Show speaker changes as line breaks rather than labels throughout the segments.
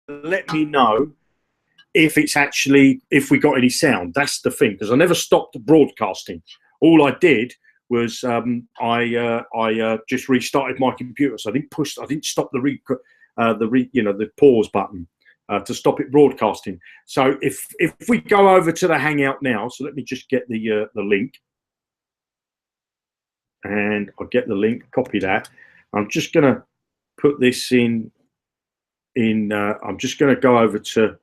let me know if it's actually, if we got any sound. That's the thing, because I never stopped broadcasting. All I did was I just restarted my computer, so I didn't stop the pause button to stop it broadcasting. So if we go over to the Hangout now, so let me just get the link, and I'll get the link, copy that. I'm just gonna put this in. I'm just gonna go over to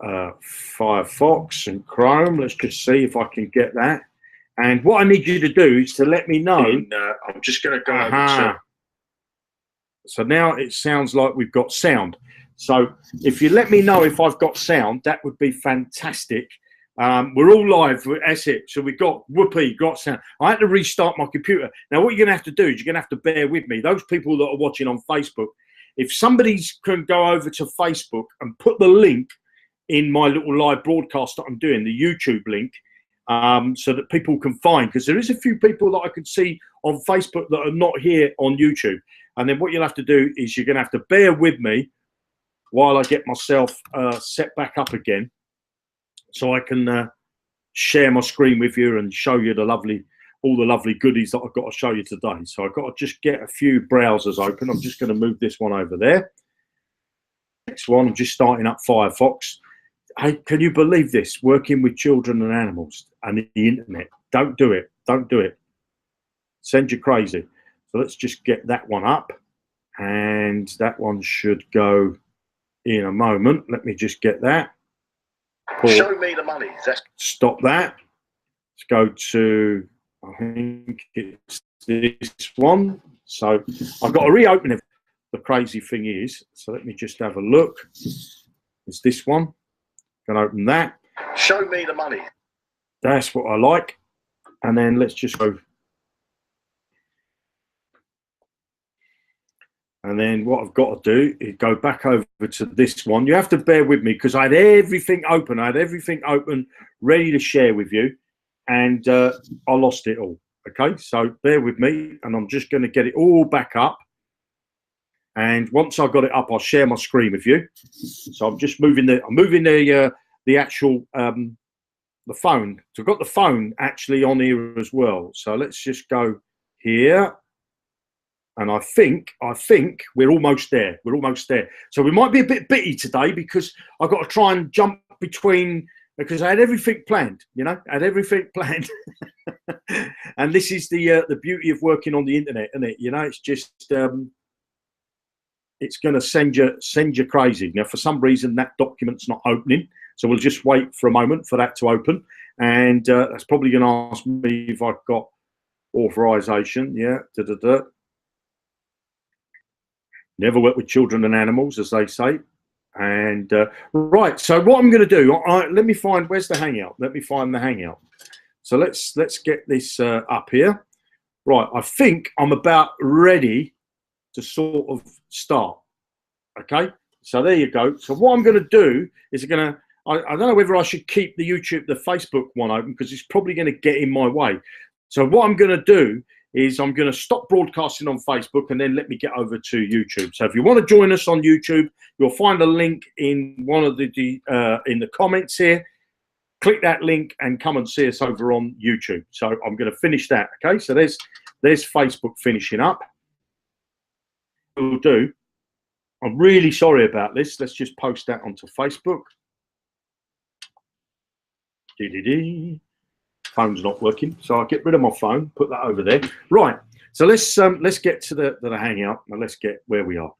Firefox and Chrome. Let's just see if I can get that. And what I need you to do is to let me know. I'm just going to go over to. So now it sounds like we've got sound. So if you let me know if I've got sound, that would be fantastic. We're all live. That's it. So we've got whoopee, got sound. I had to restart my computer. Now what you're going to have to do is you're going to have to bear with me. Those people that are watching on Facebook, if somebody can go over to Facebook and put the link in my little live broadcast that I'm doing, the YouTube link, so that people can find, because there is a few people that I can see on Facebook that are not here on YouTube. And then what you'll have to do is you're going to have to bear with me while I get myself set back up again, so I can share my screen with you and show you all the lovely goodies that I've got to show you today. So I've got to just get a few browsers open. I'm just going to move this one over there. Next one, I'm just starting up Firefox. Hey, can you believe this? Working with children and animals and the internet. Don't do it. Don't do it. Send you crazy. So let's just get that one up. And that one should go in a moment. Let me just get that.
Show me the money.
Stop that. Let's go to, I think it's this one. So I've got to reopen it. The crazy thing is, so let me just have a look. It's this one. Can open that.
Show me the money.
That's what I like. And then let's just go. And then what I've got to do is go back over to this one. You have to bear with me because I had everything open. I had everything open, ready to share with you. And I lost it all. Okay, so bear with me. And I'm just going to get it all back up. And once I've got it up, I'll share my screen with you. So I'm just moving the actual the phone. So I've got the phone actually on here as well. So let's just go here. And I think we're almost there. We're almost there. So we might be a bit bitty today because I've got to try and jump between, because I had everything planned, you know, I had everything planned. And this is the beauty of working on the internet, isn't it? You know, it's just it's going to send you crazy. Now, for some reason, that document's not opening. So we'll just wait for a moment for that to open. And that's probably going to ask me if I've got authorization. Yeah. Never work with children and animals, as they say. And right. So what I'm going to do, let me find, where's the Hangout? Let me find the Hangout. So let's get this up here. Right. I think I'm about ready to sort of start. Okay, so there you go. So what I'm going to do is I don't know whether I should keep the Facebook one open because it's probably going to get in my way. So what I'm going to do is I'm going to stop broadcasting on Facebook and then let me get over to YouTube. So if you want to join us on YouTube, you'll find a link in one of in the comments here. Click that link and come and see us over on YouTube. So I'm going to finish that. Okay, so there's Facebook finishing up. Will do. I'm really sorry about this. Let's just post that onto Facebook. Phone's not working, so I'll get rid of my phone, put that over there. Right. So let's get to the Hangout and let's get where we are.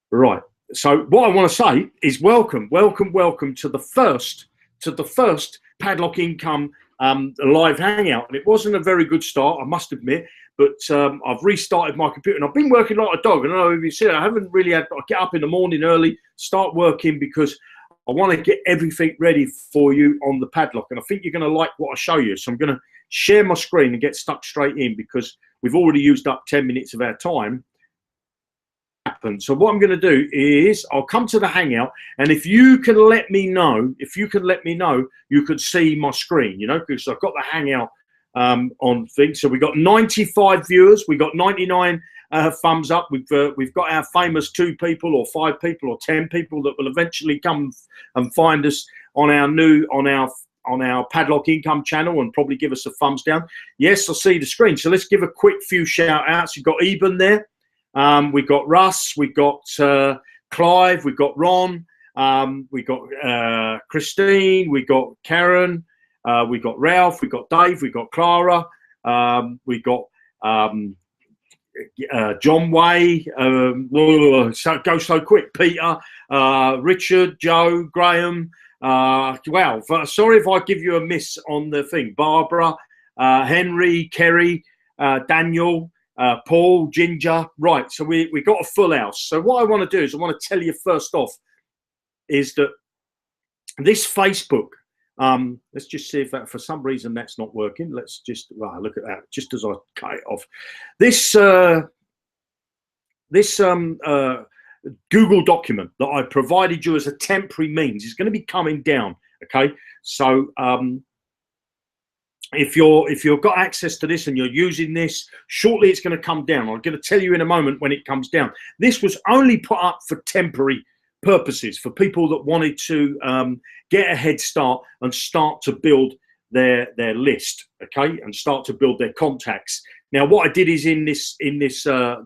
Right. So what I want to say is welcome to the first Padlock Income live Hangout. And it wasn't a very good start, I must admit. But I've restarted my computer and I've been working like a dog. I don't know if you see it. I haven't really had. I get up in the morning early, start working because I want to get everything ready for you on the Padlock. And I think you're going to like what I show you. So I'm going to share my screen and get stuck straight in because we've already used up 10 minutes of our time. So what I'm going to do is I'll come to the Hangout, and if you can let me know, you could see my screen, you know, because I've got the Hangout on things. So we got 95 viewers, we got 99 thumbs up. We've got our famous 2 people or 5 people or 10 people that will eventually come and find us on our Padlock Income channel and probably give us a thumbs down. Yes, I see the screen. So let's give a quick few shout outs. You've got Eben there. We've got Russ. We've got Clive. We've got Ron. We've got Christine. We've got Karen. We've got Ralph. We've got Dave. We've got Clara. We've got John Way. So go so quick. Peter, Richard, Joe, Graham. Wow. Sorry if I give you a miss on the thing. Barbara, Henry, Kerry, Daniel, Paul, Ginger. Right. So we got a full house. So what I want to do is I want to tell you first off is that this Facebook. Let's just see if that, for some reason that's not working. Let's just look at that. Just as I cut it off, this Google document that I provided you as a temporary means is going to be coming down. Okay, so if you've got access to this and you're using this, shortly it's going to come down. I'm going to tell you in a moment when it comes down. This was only put up for temporary purposes for people that wanted to get a head start and start to build their list, okay, and start to build their contacts. Now, what I did is in this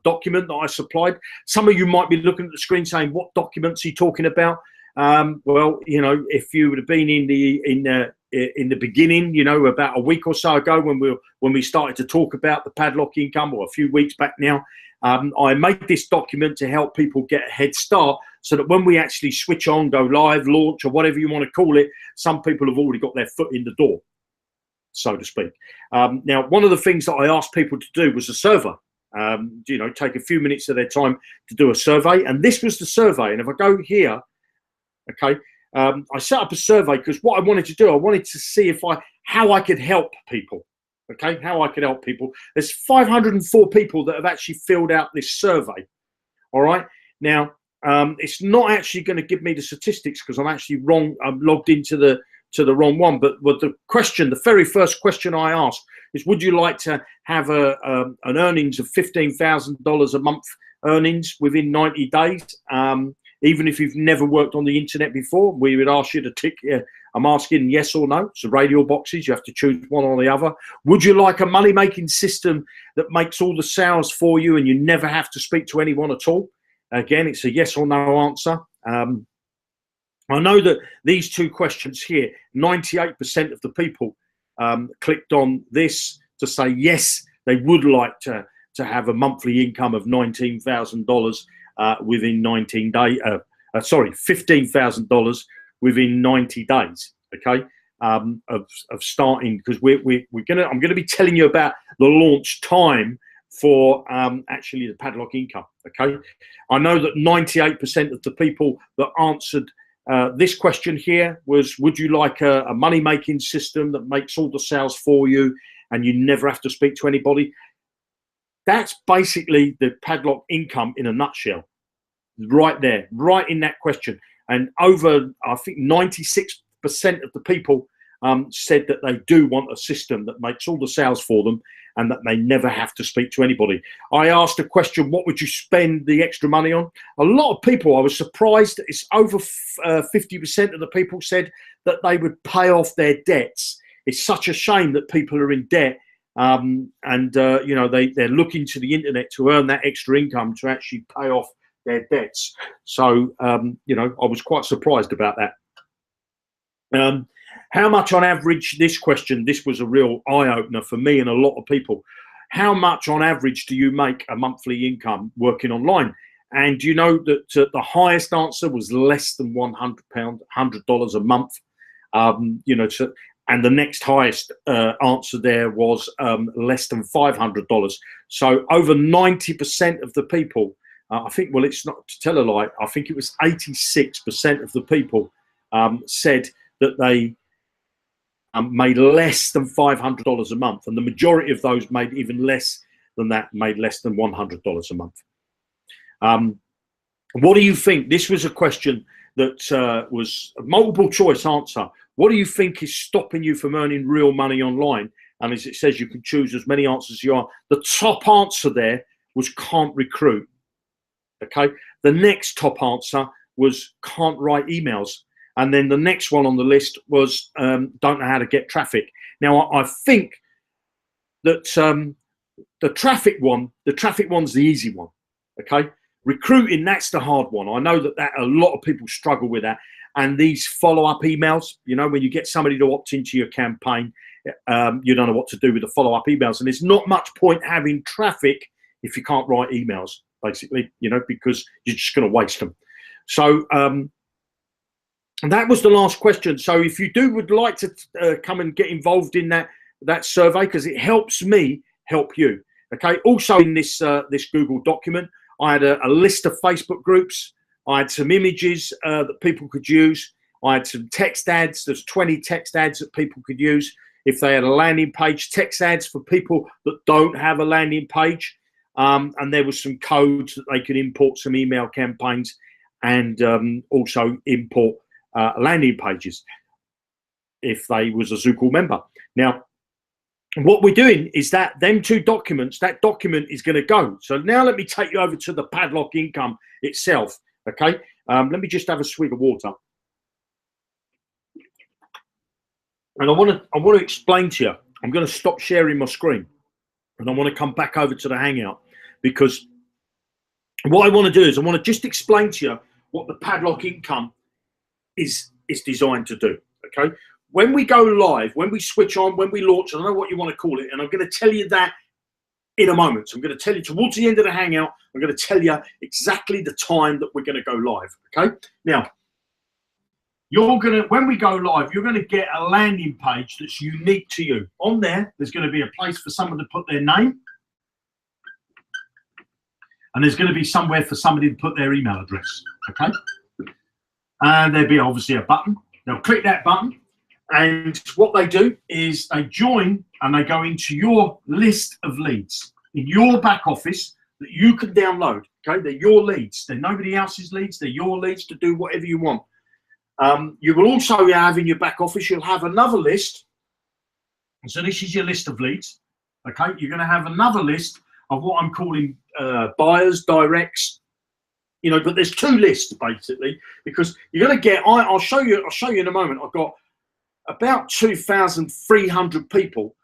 document that I supplied, some of you might be looking at the screen saying, "What documents are you talking about?" Well, you know, if you would have been in the beginning, you know, about a week or so ago when we started to talk about the Padlock Income, or a few weeks back now, I made this document to help people get a head start, so that when we actually switch on, go live, launch, or whatever you want to call it, some people have already got their foot in the door, so to speak. Now, one of the things that I asked people to do was a survey. You know, take a few minutes of their time to do a survey, and this was the survey. And if I go here, okay, I set up a survey because what I wanted to do, I wanted to see how I could help people. Okay, how I could help people. There's 504 people that have actually filled out this survey. All right, now it's not actually going to give me the statistics because I'm actually wrong. I'm logged into the wrong one. But the very first question I asked is, would you like to have an earnings of $15,000 a month earnings within 90 days? Even if you've never worked on the internet before, we would ask you to tick. I'm asking yes or no. It's the radio boxes. You have to choose one or the other. Would you like a money-making system that makes all the sales for you and you never have to speak to anyone at all? Again, it's a yes or no answer. I know that these 2 questions here, 98% of the people clicked on this to say yes, they would like to have a monthly income of $19,000 within 19 days. Sorry, $15,000 within 90 days. Okay, of starting, because I'm gonna be telling you about the launch time for actually the Padlock Income. Okay, I know that 98% of the people that answered this question here was, would you like a money-making system that makes all the sales for you and you never have to speak to anybody? That's basically the Padlock Income in a nutshell, right there, right in that question. And over, I think 96% of the people said that they do want a system that makes all the sales for them and that they never have to speak to anybody. I asked a question, what would you spend the extra money on? A lot of people, I was surprised, it's over 50% of the people said that they would pay off their debts. It's such a shame that people are in debt, you know, they're looking to the internet to earn that extra income to actually pay off their debts. So, you know, I was quite surprised about that. How much on average, this was a real eye-opener for me and a lot of people. How much on average do you make a monthly income working online? And you know that the highest answer was less than $100 a month. You know, and the next highest answer there was less than $500. So over 90% of the people, I think, well, it's not to tell a lie, I think it was 86% of the people said that they made less than $500 a month, and the majority of those made even less than that, made less than $100 a month. What do you think? This was a question that was a multiple choice answer. What do you think is stopping you from earning real money online? And as it says, you can choose as many answers as you are. The top answer there was can't recruit. Okay. The next top answer was can't write emails. And then the next one on the list was don't know how to get traffic. Now, I think that the traffic one's the easy one. Okay. Recruiting, that's the hard one. I know that a lot of people struggle with that. And these follow-up emails, you know, when you get somebody to opt into your campaign, you don't know what to do with the follow-up emails. And there's not much point having traffic if you can't write emails, basically, you know, because you're just going to waste them. So and that was the last question. So if you would like to come and get involved in that survey, because it helps me help you. Okay. Also in this this Google document, I had a list of Facebook groups. I had some images that people could use. I had some text ads. There's 20 text ads that people could use if they had a landing page. Text ads for people that don't have a landing page. And there was some codes that they could import some email campaigns and also import landing pages if they was a Zukul member. Now, what we're doing is that them two documents, that document is going to go. So now let me take you over to the Padlock income itself. Okay. Let me just have a swig of water. And I want to explain to you, I'm going to stop sharing my screen and I want to come back over to the Hangout, because what I want to do is I want to just explain to you what the Padlock income is designed to do. Okay. When we go live, when we switch on, when we launch, I don't know what you want to call it, and I'm going to tell you that in a moment. So I'm going to tell you towards the end of the Hangout, I'm going to tell you exactly the time that we're going to go live. Okay. Now, when we go live, you're going to get a landing page that's unique to you. On there, there's going to be a place for someone to put their name, and there's going to be somewhere for somebody to put their email address. Okay. And there'll be obviously a button. They'll click that button. And what they do is they join and they go into your list of leads in your back office that you can download. Okay, they're your leads. They're nobody else's leads. They're your leads to do whatever you want. You will also have in your back office, you'll have another list. So this is your list of leads. Okay, you're going to have another list of what I'm calling buyers, directs. You know, but there's two lists basically, because you're going to get. I'll show you in a moment. I've got about 2,300 people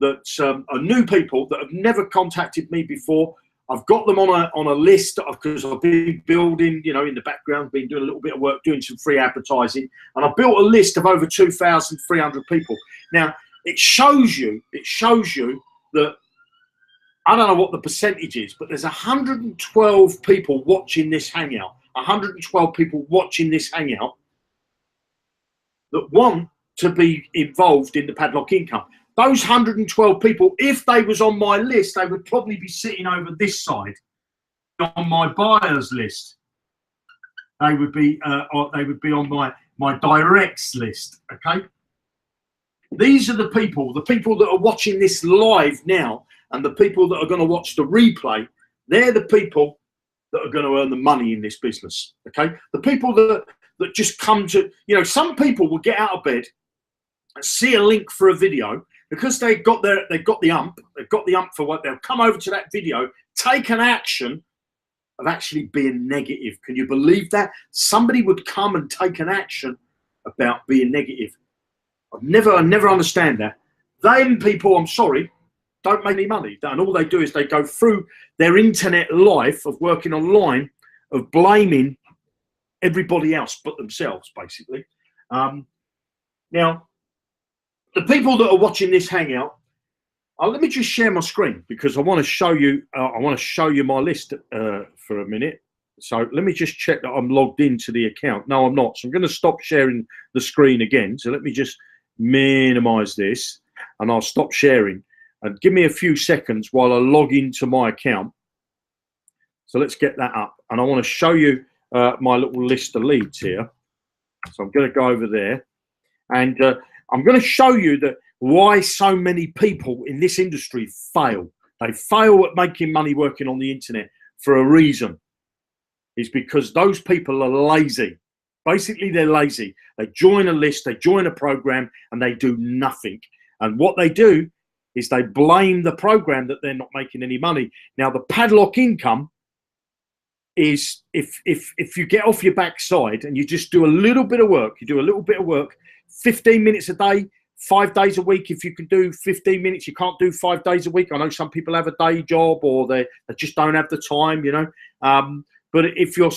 that are new people that have never contacted me before. I've got them on a list because I've been building, you know, in the background, been doing a little bit of work, doing some free advertising, and I built a list of over 2,300 people. Now it shows you that I don't know what the percentage is, but there's 112 people watching this Hangout. 112 people watching this Hangout that want to be involved in the Padlock income. Those 112 people, if they was on my list, they would probably be sitting over this side on my buyers list. They would be on my directs list. Okay. These are the people that are watching this live now, and the people that are going to watch the replay. They're the people that are going to earn the money in this business. Okay. The people that just come to, you know, some people will get out of bed and see a link for a video because they've got the ump for what they'll come over to that video, take an action of actually being negative. Can you believe that? Somebody would come and take an action about being negative. I never understand that. Them people, I'm sorry, don't make any money. And all they do is they go through their internet life of working online, of blaming everybody else but themselves, basically. Now, the people that are watching this Hangout, let me just share my screen because I want to show you. I want to show you my list for a minute. So let me just check that I'm logged into the account. No, I'm not. So I'm going to stop sharing the screen again. So let me just minimize this, and I'll stop sharing. And give me a few seconds while I log into my account. So let's get that up, and I want to show you my little list of leads here. So I'm going to go over there, and I'm going to show you that why so many people in this industry fail. They fail at making money working on the internet for a reason. It's because those people are lazy. Basically, they're lazy. They join a list, they join a program, and they do nothing. And what they do is they blame the program that they're not making any money. Now, the Padlock income is if you get off your backside and you just do a little bit of work, 15 minutes a day, 5 days a week. If you can do 15 minutes, you can't do 5 days a week. I know some people have a day job or they just don't have the time, you know. But if you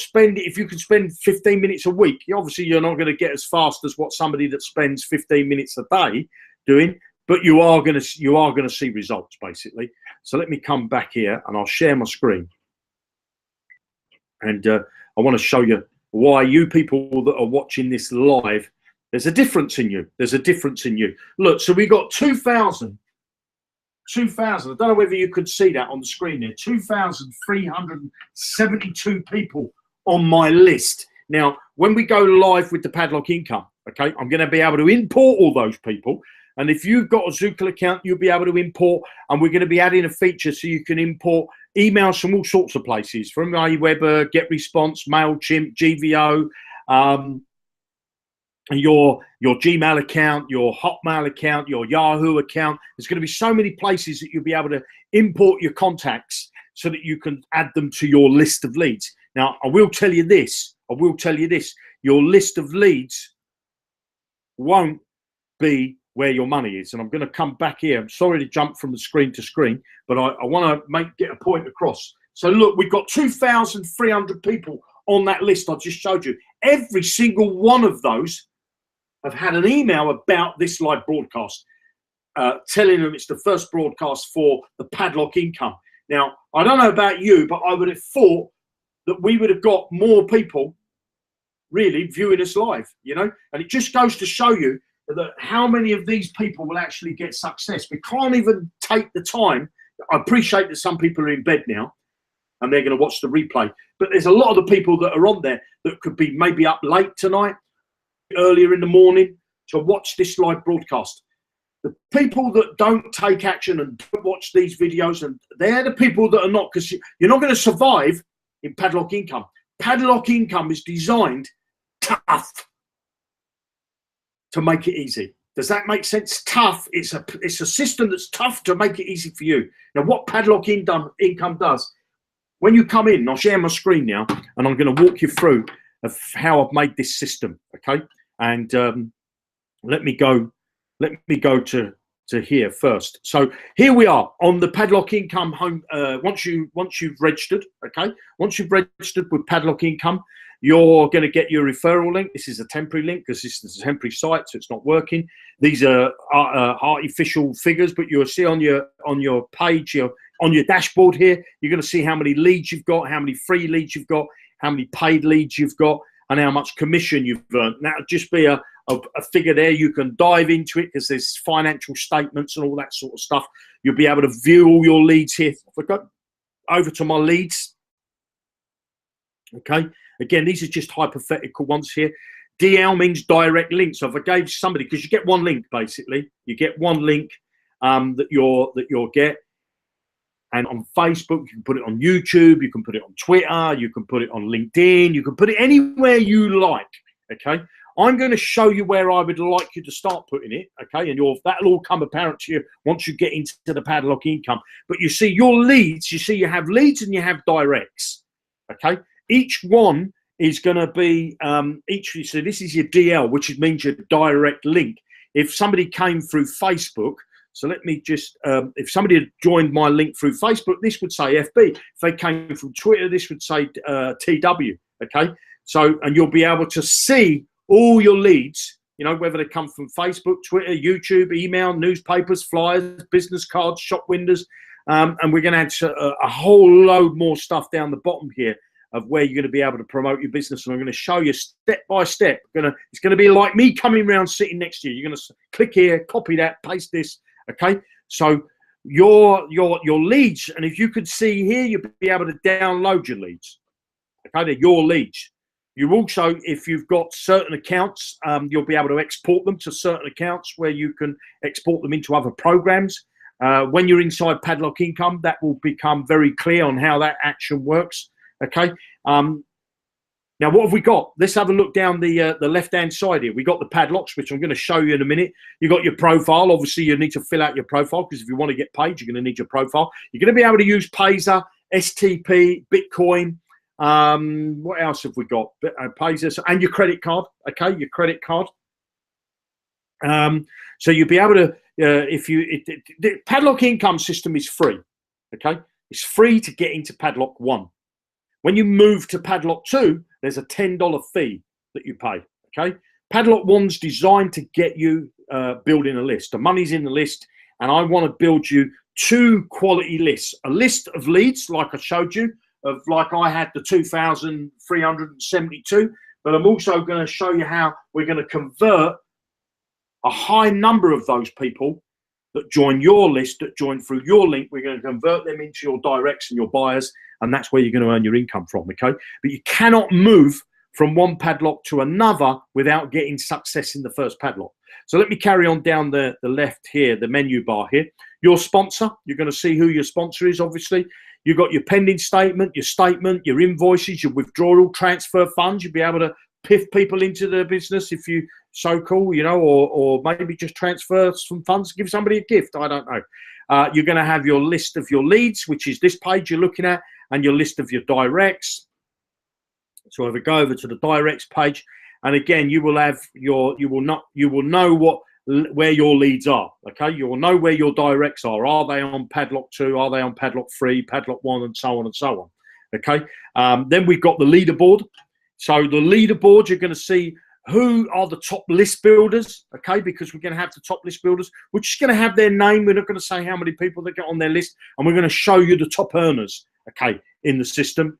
can spend 15 minutes a week, obviously you're not going to get as fast as what somebody that spends 15 minutes a day doing, but you are going to see results basically. So let me come back here and I'll share my screen. And I want to show you why you people that are watching this live, there's a difference in you. There's a difference in you. Look, so we got 2,000. I don't know whether you could see that on the screen there. 2,372 people on my list. Now, when we go live with the Padlock income, okay, I'm going to be able to import all those people. And if you've got a Zukul account, you'll be able to import. And we're going to be adding a feature so you can import emails from all sorts of places, from Aweber, GetResponse, MailChimp, GVO, your Gmail account, your Hotmail account, your Yahoo account. There's going to be so many places that you'll be able to import your contacts so that you can add them to your list of leads. Now, I will tell you this. Your list of leads won't be where your money is. And I'm going to come back here. I'm sorry to jump from the screen to screen, but I want to get a point across. So look, we've got 2,300 people on that list I just showed you. Every single one of those have had an email about this live broadcast, telling them it's the first broadcast for the Padlock income. Now, I don't know about you, but I would have thought that we would have got more people really viewing us live, you know, and it just goes to show you that how many of these people will actually get success. We can't even take the time. I appreciate that some people are in bed now and they're going to watch the replay, but there's a lot of the people that are on there that could be maybe up late tonight, earlier in the morning to watch this live broadcast. The people that don't take action and don't watch these videos, and they're the people that are not, because you're not going to survive in Padlock income. Padlock income is designed tough to make it easy. Does that make sense? Tough. It's a system that's tough to make it easy for you. Now, what Padlock income does, when you come in, I'll share my screen now, and I'm going to walk you through of how I've made this system. Okay, and let me go to here first. So here we are on the Padlock income home. Once you've registered, okay, once you've registered with Padlock income, you're going to get your referral link. This is a temporary link because this is a temporary site, so it's not working. These are artificial figures, but you'll see on your page, on your dashboard here, you're going to see how many leads you've got, how many free leads you've got, how many paid leads you've got, and how much commission you've earned. That'll just be a figure there. You can dive into it because there's financial statements and all that sort of stuff. You'll be able to view all your leads here. If I go over to my leads, okay, again, these are just hypothetical ones here. DL means direct link. So if I gave somebody, because you get one link basically, you get one link that you'll get. And on Facebook, you can put it on YouTube, you can put it on Twitter, you can put it on LinkedIn, you can put it anywhere you like, okay? I'm going to show you where I would like you to start putting it, okay? And that'll all come apparent to you once you get into the Padlock income. But you see your leads, you have leads and you have directs, okay? Each one is going to be, so this is your DL, which means your direct link. If somebody came through Facebook, so let me just, if somebody had joined my link through Facebook, this would say FB. If they came from Twitter, this would say TW, okay? So, and you'll be able to see all your leads, you know, whether they come from Facebook, Twitter, YouTube, email, newspapers, flyers, business cards, shop windows. And we're going to add a whole load more stuff down the bottom here of where you're going to be able to promote your business. And I'm going to show you step by step. It's going to be like me coming around sitting next to you. You're going to click here, copy that, paste this. Okay, so your leads, and if you could see here, you'll be able to download your leads. Okay, they're your leads. You also, if you've got certain accounts, you'll be able to export them to certain accounts where you can export them into other programs. When you're inside Padlock income, that will become very clear on how that action works. Okay. Now, what have we got? Let's have a look down the left-hand side here. We got the padlocks, which I'm going to show you in a minute. You got your profile. Obviously, you need to fill out your profile because if you want to get paid, you're going to need your profile. You're going to be able to use Payzer, STP, Bitcoin. What else have we got? Payzer and your credit card. Okay, your credit card. So you'll be able to, the Padlock income system is free. Okay, it's free to get into Padlock 1. When you move to Padlock 2, there's a $10 fee that you pay. Okay, Padlock 1's designed to get you building a list. The money's in the list, and I want to build you 2 quality lists. A list of leads, like I showed you, of like I had the 2,372. But I'm also going to show you how we're going to convert a high number of those people that join your list, that join through your link. We're going to convert them into your directs and your buyers, and that's where you're going to earn your income from, okay? But you cannot move from one padlock to another without getting success in the first padlock. So let me carry on down the left here, the menu bar here. Your sponsor, you're going to see who your sponsor is, obviously. You've got your pending statement, your invoices, your withdrawal, transfer funds. You'll be able to piff people into the business if you so cool, you know, or maybe just transfer some funds, give somebody a gift. I don't know. You're going to have your list of your leads, which is this page you're looking at, and your list of your directs. So if we go over to the directs page, and again, you will have you will know where your leads are. Okay, you will know where your directs are. Are they on Padlock 2? Are they on Padlock 3, Padlock 1, and so on and so on. Okay. Then we've got the leaderboard. So the leaderboard, you're going to see who are the top list builders, okay, because we're going to have the top list builders. We're just going to have their name. We're not going to say how many people they get on their list, and we're going to show you the top earners, okay, in the system.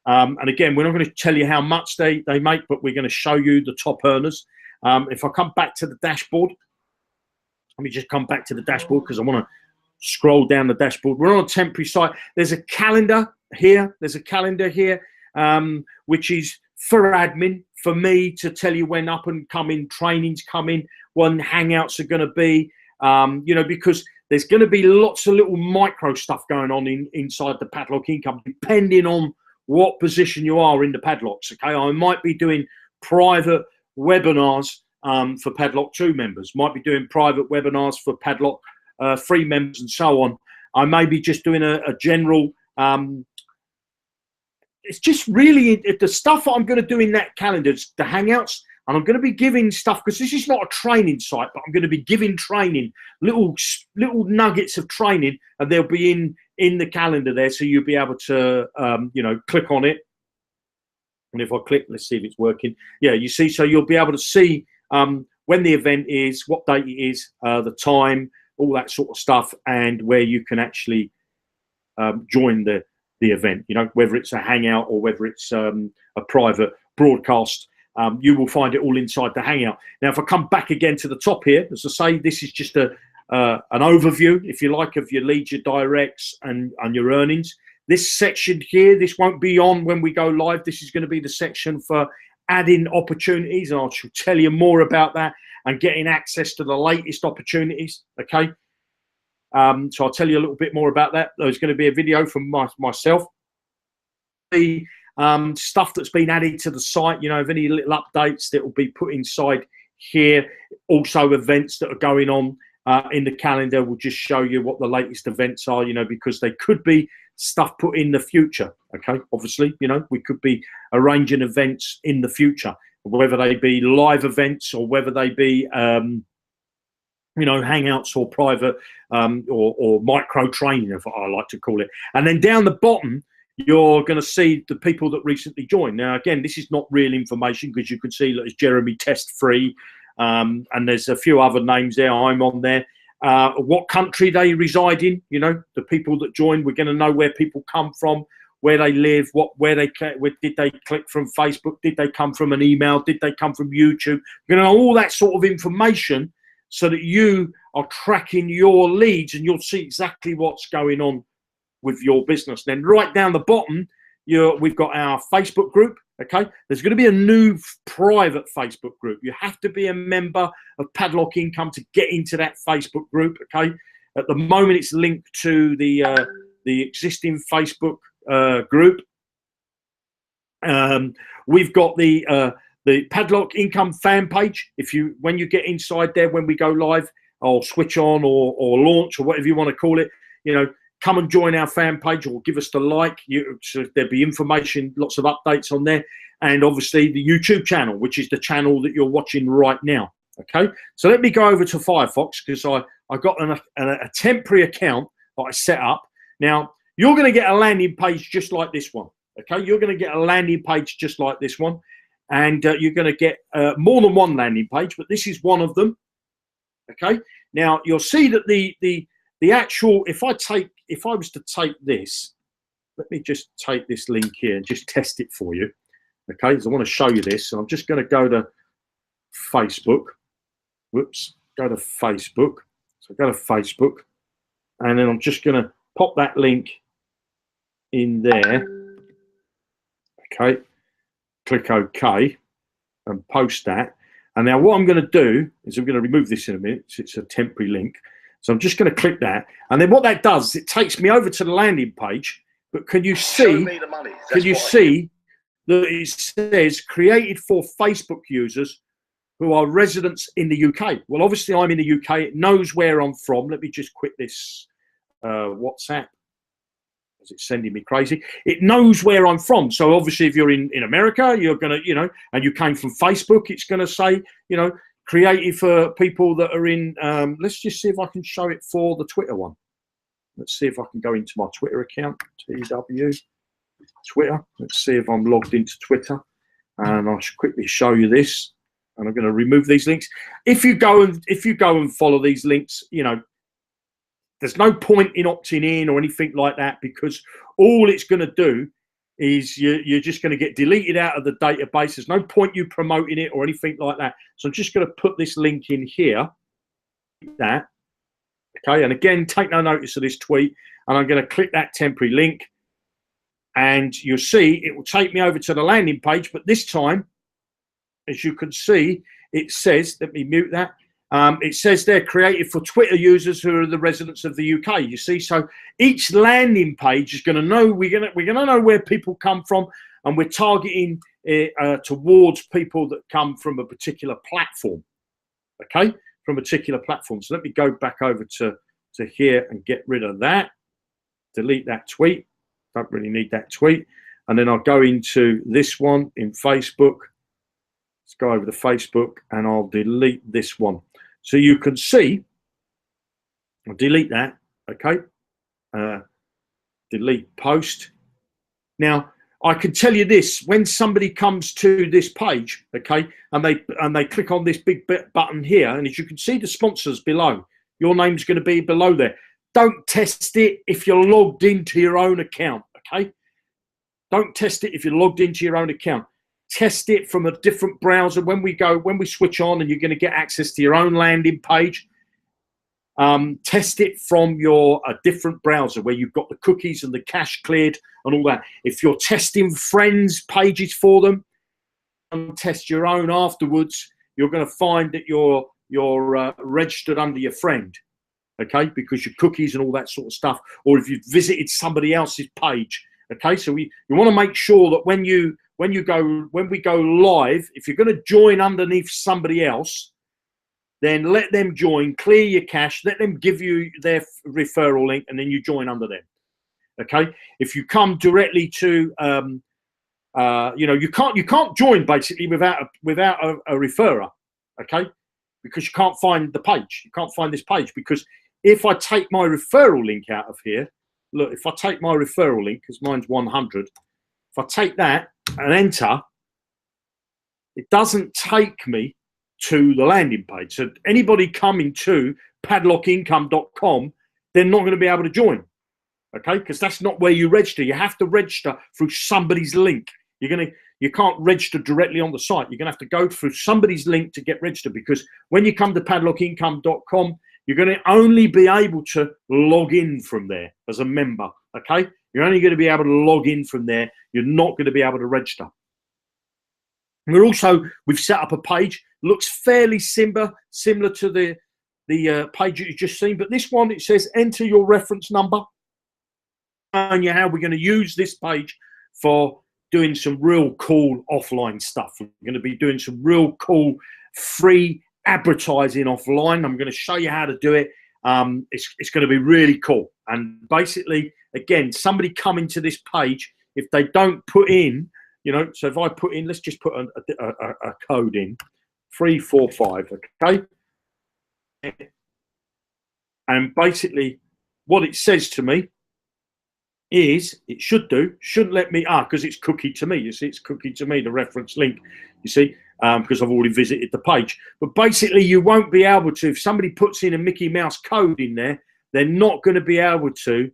And again, we're not going to tell you how much they make, but we're going to show you the top earners. If I come back to the dashboard, let me just come back to the dashboard because I want to scroll down the dashboard. We're on a temporary site. There's a calendar here. There's a calendar here, which is for admin, for me to tell you when up and coming trainings come in, when hangouts are going to be, you know, because there's going to be lots of little micro stuff going on inside the Padlock income, depending on what position you are in the padlocks. Okay, I might be doing private webinars for Padlock 2 members, might be doing private webinars for Padlock 3 members, and so on. I may be just doing a general. It's just really the stuff that I'm going to do in that calendar, the hangouts, and I'm going to be giving stuff because this is not a training site, but I'm going to be giving training, little nuggets of training, and they'll be in the calendar there, so you'll be able to you know, click on it. And if I click, let's see if it's working. Yeah, you see, so you'll be able to see when the event is, what date it is, the time, all that sort of stuff, and where you can actually join the event, you know, whether it's a hangout or whether it's a private broadcast. You will find it all inside the hangout. Now, if I come back again to the top here, as I say, this is just an overview, if you like, of your leads, your directs, and your earnings. This section here, this won't be on when we go live. This is going to be the section for adding opportunities, and I shall tell you more about that and getting access to the latest opportunities. Okay. So I'll tell you a little bit more about that. There's going to be a video from myself. The stuff that's been added to the site, you know, of any little updates that will be put inside here. Also events that are going on in the calendar will just show you what the latest events are, you know, because they could be stuff put in the future. Okay, obviously, you know, we could be arranging events in the future, whether they be live events or whether they be you know, hangouts or private or micro training, if I like to call it. And then down the bottom, you're going to see the people that recently joined. Now, again, this is not real information because you can see that it's Jeremy Test Free, and there's a few other names there. I'm on there. What country they reside in, you know, the people that joined, we're going to know where people come from, where they live, where did they click from Facebook, did they come from an email, did they come from YouTube. We're going to know all that sort of information, so that you are tracking your leads and you'll see exactly what's going on with your business. Then right down the bottom, we've got our Facebook group. Okay, there's going to be a new private Facebook group. You have to be a member of Padlock Income to get into that Facebook group. Okay, at the moment it's linked to the existing Facebook group, We've got the Padlock Income fan page. When you get inside there, when we go live or switch on or launch or whatever you want to call it, come and join our fan page or give us the like. So there'll be information, lots of updates on there. And obviously the YouTube channel, which is the channel that you're watching right now. Okay, so let me go over to Firefox because I got a temporary account that I set up. Now, you're going to get a landing page just like this one. Okay, you're going to get a landing page just like this one. And you're going to get more than one landing page, but this is one of them. Okay, now you'll see that the actual, if I was to take this, let me just take this link here and just test it for you. Okay, so I want to show you this. So I'm just going to go to Facebook. Whoops, go to Facebook. So go to Facebook, and then I'm just going to pop that link in there. Okay, click OK and post that. And now what I'm going to do is I'm going to remove this in a minute. So it's a temporary link. So I'm just going to click that. And then what that does is it takes me over to the landing page. But can you see,
show me the money.
Can you see that it says created for Facebook users who are residents in the UK? Well, obviously I'm in the UK. It knows where I'm from. Let me just quit this WhatsApp. It's sending me crazy. It knows where I'm from. So obviously if you're in America, you're going to, and you came from Facebook, it's going to say, created for people that are in, let's just see if I can show it for the Twitter one. Let's see if I can go into my Twitter account, TW, Twitter. Let's see if I'm logged into Twitter. And I'll quickly show you this. And I'm going to remove these links. If you go and follow these links, there's no point in opting in or anything like that, because all it's going to do is you're just going to get deleted out of the database. There's no point you promoting it or anything like that. So I'm just going to put this link in here. That. Okay. And again, take no notice of this tweet. And I'm going to click that temporary link. And you'll see it will take me over to the landing page. But this time, as you can see, it says, let me mute that. It says they're created for Twitter users who are the residents of the UK. You see, so each landing page is going to know we're going to know where people come from, and we're targeting towards people that come from a particular platform. Okay, from a particular platform. So let me go back over to here and get rid of that. Delete that tweet. Don't really need that tweet. And then I'll go into this one in Facebook. Let's go over to Facebook and I'll delete this one. So you can see, I'll delete that, okay? Delete post. Now, I can tell you this, when somebody comes to this page, okay, and they click on this big button here, and as you can see the sponsors below, your name's going to be below there. Don't test it if you're logged into your own account, okay? Don't test it if you're logged into your own account. Test it from a different browser. When we switch on and you're going to get access to your own landing page, test it from a different browser where you've got the cookies and the cache cleared and all that. If you're testing friends' pages for them, and test your own afterwards, you're going to find that you're registered under your friend, okay, because your cookies and all that sort of stuff, or if you've visited somebody else's page, okay. So you want to make sure that when we go live, if you're going to join underneath somebody else, then let them join, clear your cache, let them give you their referral link, and then you join under them. Okay. If you come directly to, you can't join basically without a referrer. Okay. Because you can't find the page. You can't find this page, because if I take my referral link out of here, look, if I take my referral link, because mine's 100, if I take that and enter, it doesn't take me to the landing page. So anybody coming to padlockincome.com, they're not going to be able to join, okay? Because that's not where you register. You have to register through somebody's link. You can't register directly on the site. You're going to have to go through somebody's link to get registered, because when you come to padlockincome.com, you're going to only be able to log in from there as a member, okay? You're only going to be able to log in from there. You're not going to be able to register. We've set up a page, looks fairly similar to the page that you've just seen, but this one, it says enter your reference number. And how we're going to use this page for doing some real cool offline stuff. We're going to be doing some real cool free advertising offline. I'm going to show you how to do it. It's going to be really cool. And basically, again, somebody coming to this page, if they don't put in, you know, so if I put in, let's just put a code in, 345, okay? And basically, what it says to me is, it shouldn't let me, because it's cookie to me. You see, it's cookie to me, the reference link, you see, because I've already visited the page. But basically, you won't be able to, if somebody puts in a Mickey Mouse code in there, they're not going to be able to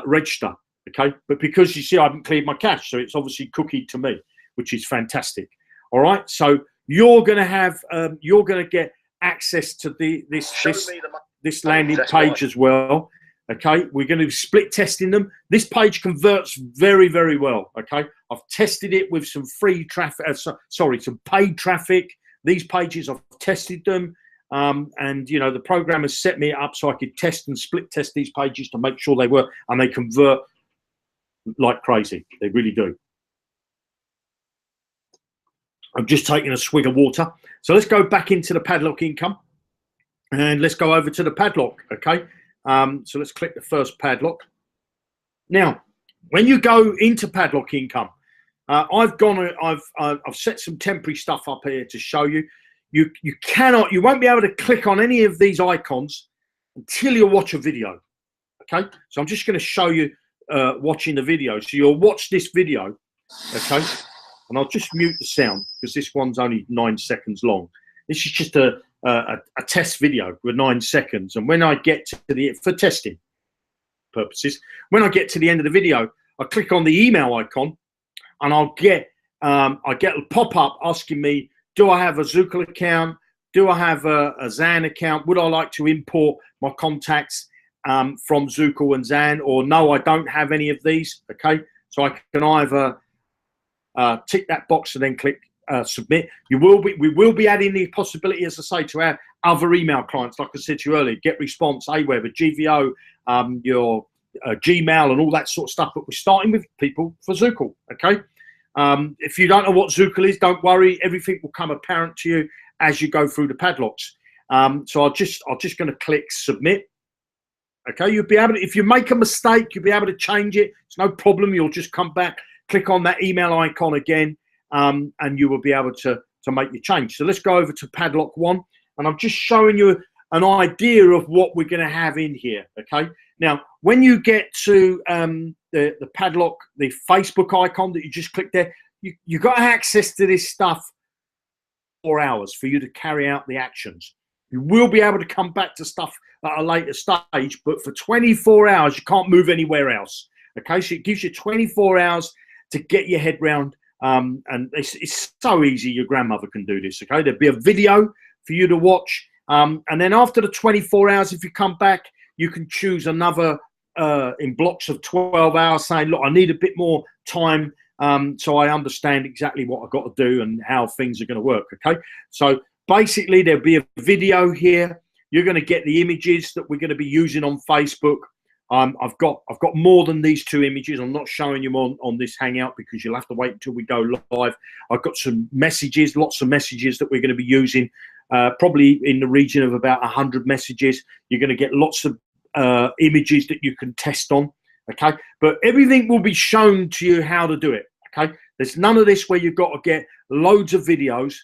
register, okay? But because you see, I haven't cleared my cache, so it's obviously cookie to me, which is fantastic. All right, so you're going to have, you're going to get access to this landing page as well. Okay, we're going to be split testing them. This page converts very, very well. Okay, I've tested it with some free traffic, some paid traffic. These pages, I've tested them, and you know, the program has set me up so I could test and split test these pages to make sure they work, and they convert like crazy. They really do. I'm just taking a swig of water. So let's go back into the Padlock income, and let's go over to the Padlock. Okay. So let's click the first Padlock. Now, when you go into Padlock income, I've set some temporary stuff up here to show you. You won't be able to click on any of these icons until you watch a video. Okay, so I'm just going to show you watching the video. So you'll watch this video, okay, and I'll just mute the sound because this one's only 9 seconds long. This is just a test video with 9 seconds, and when I get to for testing purposes, when I get to the end of the video, I click on the email icon, and I get a pop-up asking me, do I have a Zukul account? Do I have a Zan account? Would I like to import my contacts from Zukul and Zan? Or no, I don't have any of these. Okay, so I can either tick that box and then click submit. We will be adding the possibility, as I say, to our other email clients, like I said to you earlier, GetResponse, Aweber, GVO, your Gmail, and all that sort of stuff. But we're starting with people for Zukul. Okay. If you don't know what Zukul is, don't worry. Everything will come apparent to you as you go through the Padlocks. So I'm just going to click submit. Okay. You'll be able to, if you make a mistake, you'll be able to change it. It's no problem. You'll just come back, click on that email icon again. And you will be able to make your change. So let's go over to Padlock 1, and I'm just showing you an idea of what we're going to have in here. Okay. Now, when you get to the Padlock, the Facebook icon that you just clicked there, you got access to this stuff 4 hours for you to carry out the actions. You will be able to come back to stuff at a later stage, but for 24 hours, you can't move anywhere else. Okay. So it gives you 24 hours to get your head round. And it's so easy, your grandmother can do this. Okay, there'll be a video for you to watch, and then after the 24 hours, if you come back, you can choose another in blocks of 12 hours, saying, look, I need a bit more time, so I understand exactly what I've got to do and how things are going to work. Okay, so basically there'll be a video here. You're going to get the images that we're going to be using on Facebook. I've got more than these 2 images. I'm not showing you on this Hangout because you'll have to wait until we go live. I've got some messages, lots of messages that we're going to be using, probably in the region of about 100 messages. You're going to get lots of images that you can test on. Okay, but everything will be shown to you how to do it. Okay, there's none of this where you've got to get loads of videos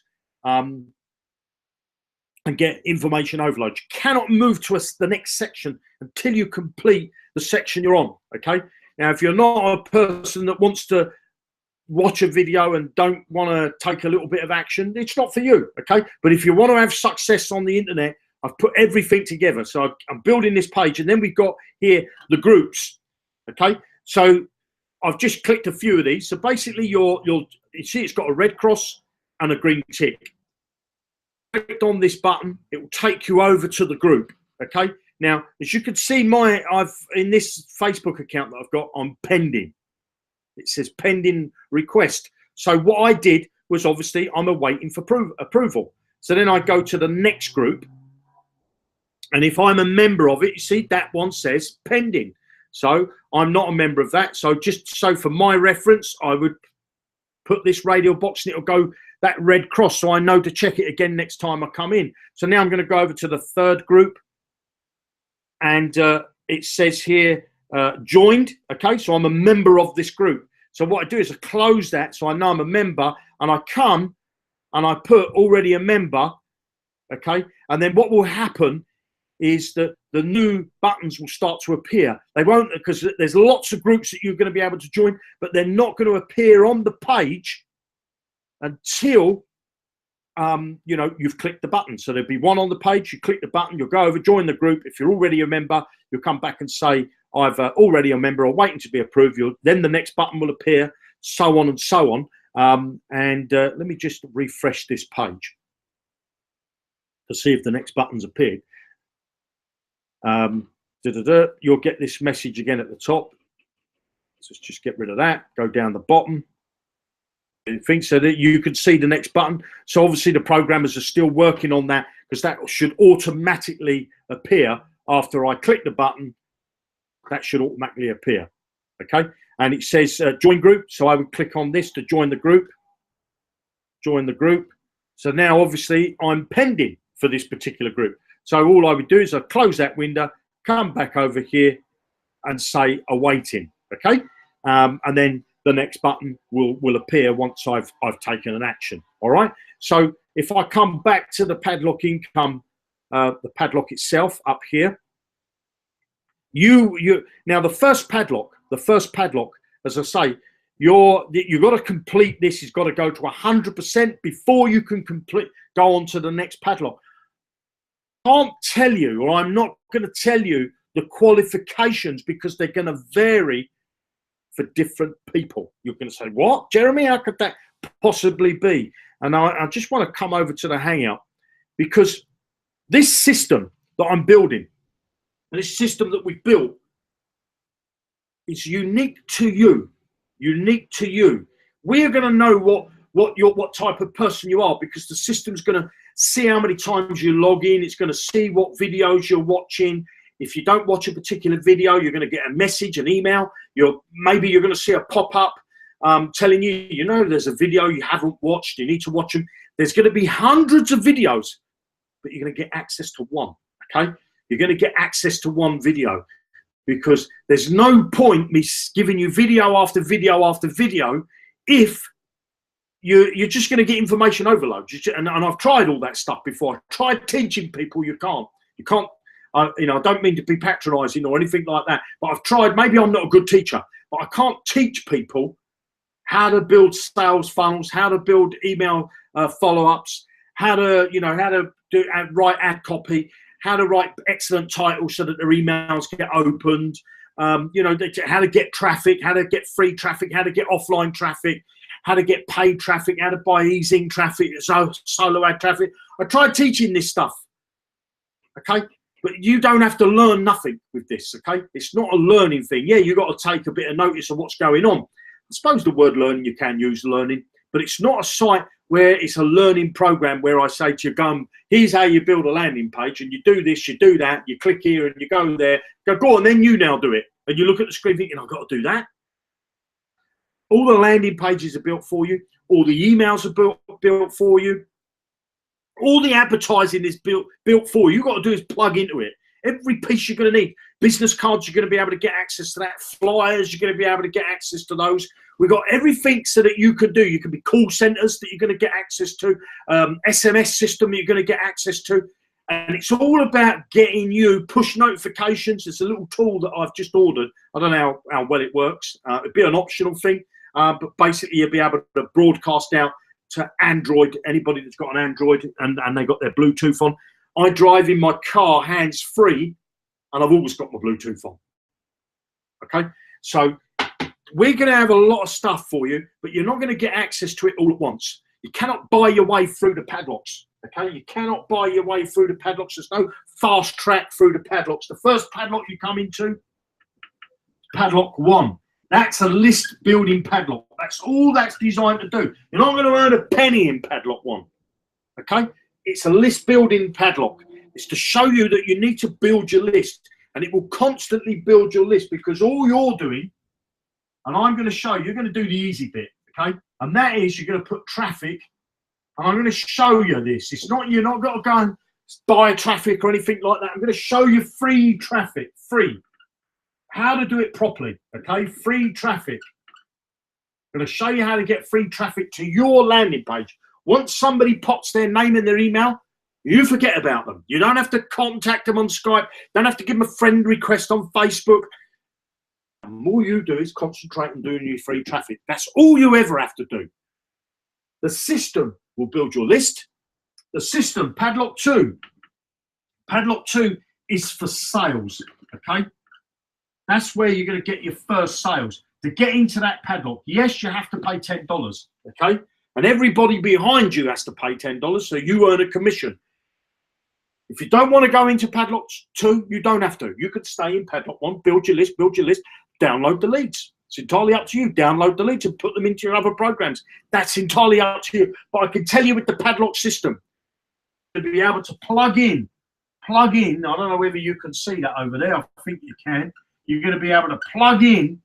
and get information overload. You cannot move to the next section until you complete the section you're on. Okay. Now, if you're not a person that wants to watch a video and don't want to take a little bit of action, it's not for you. Okay. But if you want to have success on the internet, I've put everything together. So I'm building this page, and then we've got here the groups. Okay. So I've just clicked a few of these. So basically you see it's got a red cross and a green tick. Click on this button, it will take you over to the group. Okay. Now, as you can see, in this Facebook account that I've got, I'm pending. It says pending request. So what I did was, obviously, I'm awaiting for approval. So then I go to the next group, and if I'm a member of it, you see that one says pending. So I'm not a member of that. So just so for my reference, I would put this radio box and it'll go that red cross so I know to check it again next time I come in. So now I'm going to go over to the third group, and it says here joined. Okay, so I'm a member of this group. So what I do is I close that so I know I'm a member, and I come and I put already a member. Okay, and then what will happen is that the new buttons will start to appear. They won't, because there's lots of groups that you're going to be able to join, but they're not going to appear on the page until you know, you've clicked the button. So there'll be one on the page, you click the button, you'll go over, join the group. If you're already a member, you'll come back and say, I've already a member or waiting to be approved. Then the next button will appear, so on and so on. Let me just refresh this page to see if the next button's appeared. You'll get this message again at the top. Let's just get rid of that, go down the bottom. Think so that you can see the next button. So obviously the programmers are still working on that, because that should automatically appear after I click the button. That should automatically appear. Okay, and it says join group, so I would click on this to join the group. Join the group. So now obviously I'm pending for this particular group. So all I would do is I close that window, come back over here and say awaiting. Okay, and then the next button will appear once I've taken an action. All right. So if I come back to the Padlock income, the Padlock itself up here, now the first padlock, as I say, you've got to complete this. It's got to go to 100% before you can go on to the next padlock. I can't tell you, or I'm not going to tell you the qualifications, because they're going to vary for different people. You're going to say, what, Jeremy, how could that possibly be? And I just want to come over to the Hangout, because this system that I'm building, and this system that we've built, is unique to you. Unique to you. We're going to know what type of person you are, because the system's going to see how many times you log in. It's going to see what videos you're watching. If you don't watch a particular video, you're going to get a message, an email. Maybe you're going to see a pop-up telling you, you know, there's a video you haven't watched. You need to watch them. There's going to be hundreds of videos, but you're going to get access to one. Okay, you're going to get access to one video, because there's no point me giving you video after video after video if you're just going to get information overload. And I've tried all that stuff before. I tried teaching people. You can't. You know, I don't mean to be patronizing or anything like that, but I've tried. Maybe I'm not a good teacher, but I can't teach people how to build sales funnels, how to build email follow-ups, how to write ad copy, how to write excellent titles so that their emails get opened, you know, how to get traffic, how to get free traffic, how to get offline traffic, how to get paid traffic, how to buy easing traffic, solo ad traffic. I tried teaching this stuff, okay? But you don't have to learn nothing with this, okay? It's not a learning thing. Yeah, you've got to take a bit of notice of what's going on. I suppose the word learning, you can use learning, but it's not a site where it's a learning program where I say to you, here's how you build a landing page, and you do this, you do that, you click here and you go there, go on, then you now do it. And you look at the screen thinking, I've got to do that. All the landing pages are built for you. All the emails are built for you. All the advertising is built for you. You've got to do is plug into it. Every piece you're going to need. Business cards, you're going to be able to get access to that. Flyers, you're going to be able to get access to those. We've got everything so that you can do. You can be call centers that you're going to get access to. SMS system that you're going to get access to. And it's all about getting you push notifications. It's a little tool that I've just ordered. I don't know how well it works. It'd be an optional thing. But basically, you'll be able to broadcast out to Android, anybody that's got an Android and they got their Bluetooth on. I drive in my car hands-free, and I've always got my Bluetooth on. Okay? So we're going to have a lot of stuff for you, but you're not going to get access to it all at once. You cannot buy your way through the padlocks. Okay? You cannot buy your way through the padlocks. There's no fast track through the padlocks. The first padlock you come into, padlock 1. That's a list building padlock. That's all that's designed to do. You're not going to earn a penny in padlock 1. Okay? It's a list building padlock. It's to show you that you need to build your list. and it will constantly build your list, because all you're doing, and I'm going to show you, you're going to do the easy bit, okay? And that is, you're going to put traffic, and I'm going to show you this. It's not, you're not got to go and buy traffic or anything like that. I'm going to show you free traffic, free. How to do it properly, okay? Free traffic. I'm going to show you how to get free traffic to your landing page. Once somebody pops their name and their email, you forget about them. You don't have to contact them on Skype. Don't have to give them a friend request on Facebook. And all you do is concentrate on doing your free traffic. That's all you ever have to do. The system will build your list. The system, Padlock 2. Padlock 2 is for sales, okay? That's where you're going to get your first sales. To get into that padlock, yes, you have to pay $10, okay? And everybody behind you has to pay $10, so you earn a commission. If you don't want to go into Padlock 2, you don't have to. You could stay in Padlock 1, build your list, download the leads. It's entirely up to you. Download the leads and put them into your other programs. That's entirely up to you. But I can tell you with the Padlock system, to be able to plug in, I don't know whether you can see that over there. I think you can. You're going to be able to plug in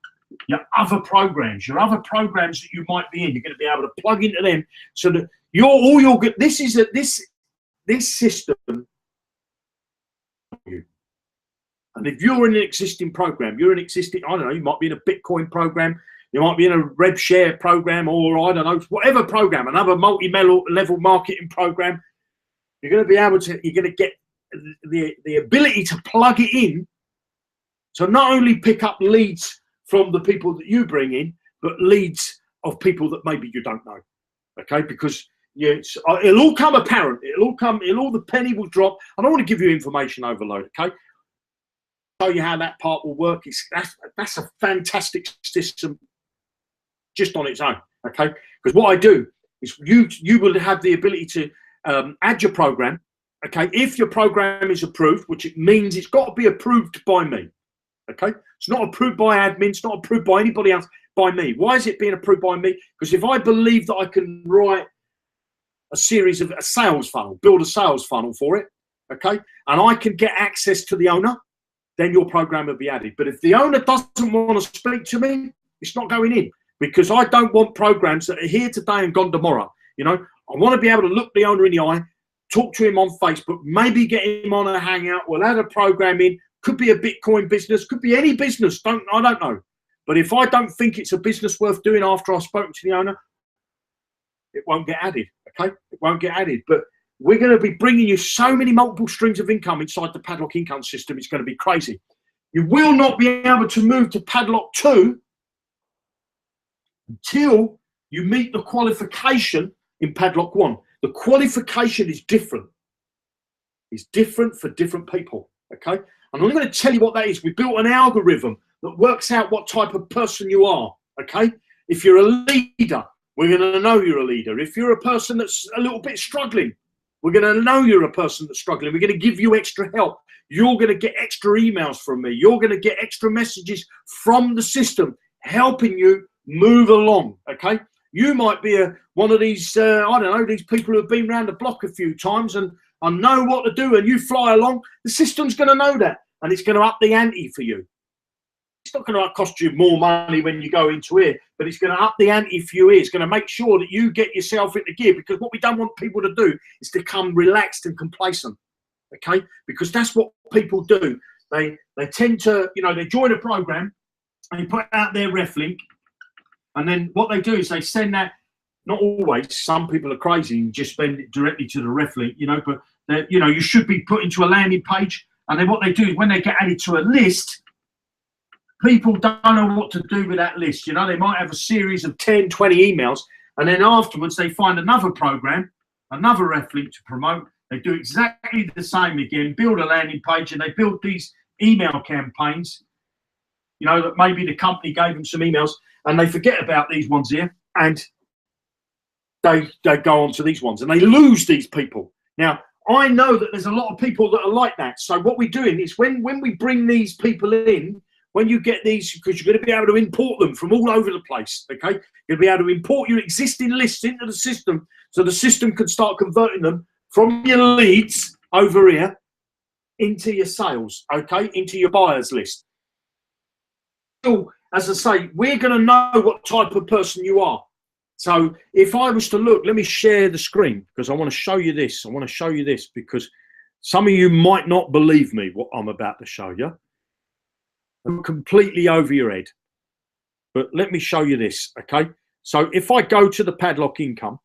your other programs that you might be in. You're going to be able to plug into them, so that all you'll get. This is this system. And if you're in an existing program, I don't know, you might be in a Bitcoin program, you might be in a Rev Share program, or I don't know, whatever program, another multi-level marketing program, you're going to be able to. You're going to get the ability to plug it in. So not only pick up leads from the people that you bring in, but leads of people that maybe you don't know, okay? Because it'll all come apparent. The penny will drop. I don't want to give you information overload, okay? Show you how that part will work. That's a fantastic system just on its own, okay? Because what I do is you will have the ability to add your program, okay? If your program is approved, which it means it's got to be approved by me. Okay, it's not approved by admin, it's not approved by anybody else, by me. Why is it being approved by me? Because if I believe that I can write a series of a sales funnel, build a sales funnel for it, okay, and I can get access to the owner, then your program will be added. But if the owner doesn't want to speak to me, it's not going in, because I don't want programs that are here today and gone tomorrow. You know, I want to be able to look the owner in the eye, talk to him on Facebook, maybe get him on a Hangout. We'll add a program in. Could be a Bitcoin business, could be any business. I don't know. But if I don't think it's a business worth doing after I've spoken to the owner, it won't get added. Okay, it won't get added. But we're going to be bringing you so many multiple streams of income inside the Padlock income system. It's going to be crazy. You will not be able to move to Padlock 2 until you meet the qualification in Padlock 1. The qualification is different. It's different for different people. Okay. And I'm going to tell you what that is. We built an algorithm that works out what type of person you are, okay? If you're a leader, we're going to know you're a leader. If you're a person that's a little bit struggling, we're going to know you're a person that's struggling. We're going to give you extra help. You're going to get extra emails from me. You're going to get extra messages from the system helping you move along, okay? You might be one of these, I don't know, these people who have been around the block a few times and know what to do, and you fly along. The system's going to know that, and it's going to up the ante for you. It's not going to cost you more money when you go into here, but it's going to up the ante for you here. It's going to make sure that you get yourself into gear, because what we don't want people to do is to become relaxed and complacent, okay? Because that's what people do. They tend to, you know, they join a program and they put out their ref link, and then what they do is they send that. Not always. Some people are crazy and just send it directly to the ref link, you know, but, you know, you should be put into a landing page. And then what they do is when they get added to a list, people don't know what to do with that list. You know, they might have a series of 10, 20 emails, and then afterwards they find another program, another ref link to promote. They do exactly the same again, build a landing page, and they build these email campaigns, you know, that maybe the company gave them some emails, and they forget about these ones here, and they go on to these ones, and they lose these people. Now, I know that there's a lot of people that are like that. So what we're doing is when we bring these people in, when you get these, because you're going to be able to import them from all over the place, okay? You'll be able to import your existing lists into the system, so the system can start converting them from your leads over here into your sales, okay, into your buyers list. So, as I say, we're going to know what type of person you are. So if I was to look, let me share the screen because I want to show you this. I want to show you this because some of you might not believe me what I'm about to show you. I'm completely over your head. But let me show you this, okay? So if I go to the Padlock income,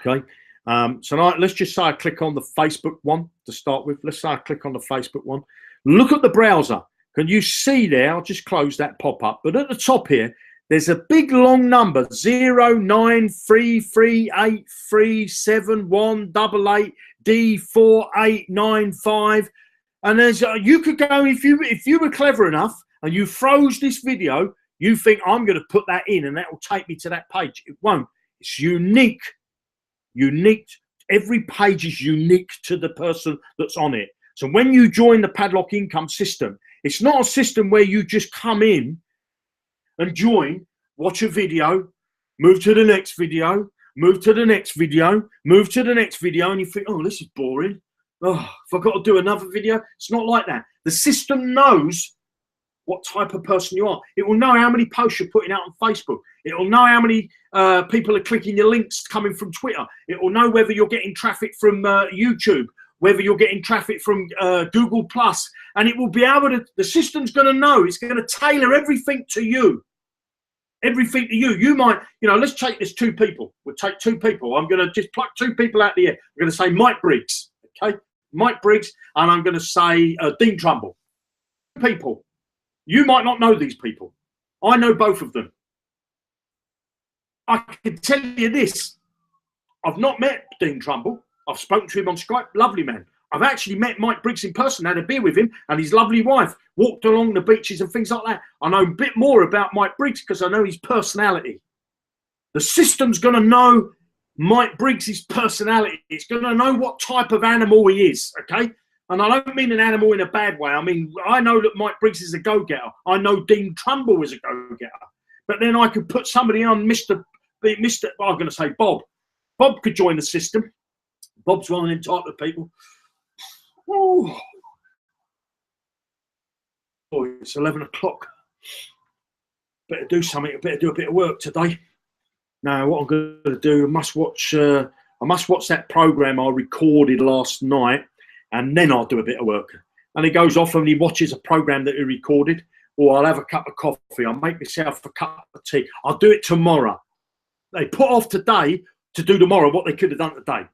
okay, so now let's just say I click on the Facebook one to start with. Let's say I click on the Facebook one. Look at the browser. Can you see there? I'll just close that pop-up. But at the top here, there's a big long number, 09338371888D4895. And there's you could go, if you were clever enough and you froze this video, you think I'm going to put that in and that will take me to that page. It won't. It's unique. Unique. Every page is unique to the person that's on it. So when you join the Padlock income system, it's not a system where you just come in and join, watch a video, move to the next video, move to the next video, move to the next video, and you think, oh, this is boring. Oh, if I've got to do another video. It's not like that. The system knows what type of person you are. It will know how many posts you're putting out on Facebook. It will know how many people are clicking your links coming from Twitter. It will know whether you're getting traffic from YouTube, whether you're getting traffic from Google Plus, and it will be able to, the system's going to know, it's going to tailor everything to you. Everything to you. You might, you know, let's take this 2 people. We'll take 2 people. I'm going to just pluck 2 people out of the air. I'm going to say Myke Briggs, okay? Myke Briggs, and I'm going to say Dean Trumbull. People. You might not know these people. I know both of them. I can tell you this. I've not met Dean Trumbull. I've spoken to him on Skype. Lovely man. I've actually met Myke Briggs in person, had a beer with him and his lovely wife, walked along the beaches and things like that. I know a bit more about Myke Briggs because I know his personality. The system's going to know Myke Briggs' personality. It's going to know what type of animal he is, okay? And I don't mean an animal in a bad way. I mean, I know that Myke Briggs is a go-getter. I know Dean Trumbull is a go-getter. But then I could put somebody on, I'm going to say Bob. Bob could join the system. Bob's one of them type of people. Oh, it's 11 o'clock. Better do something. Better do a bit of work today. Now, what I'm going to do, I must watch that program I recorded last night, and then I'll do a bit of work. And he goes off and he watches a program that he recorded, or I'll have a cup of coffee. I'll make myself a cup of tea. I'll do it tomorrow. They put off today to do tomorrow what they could have done today.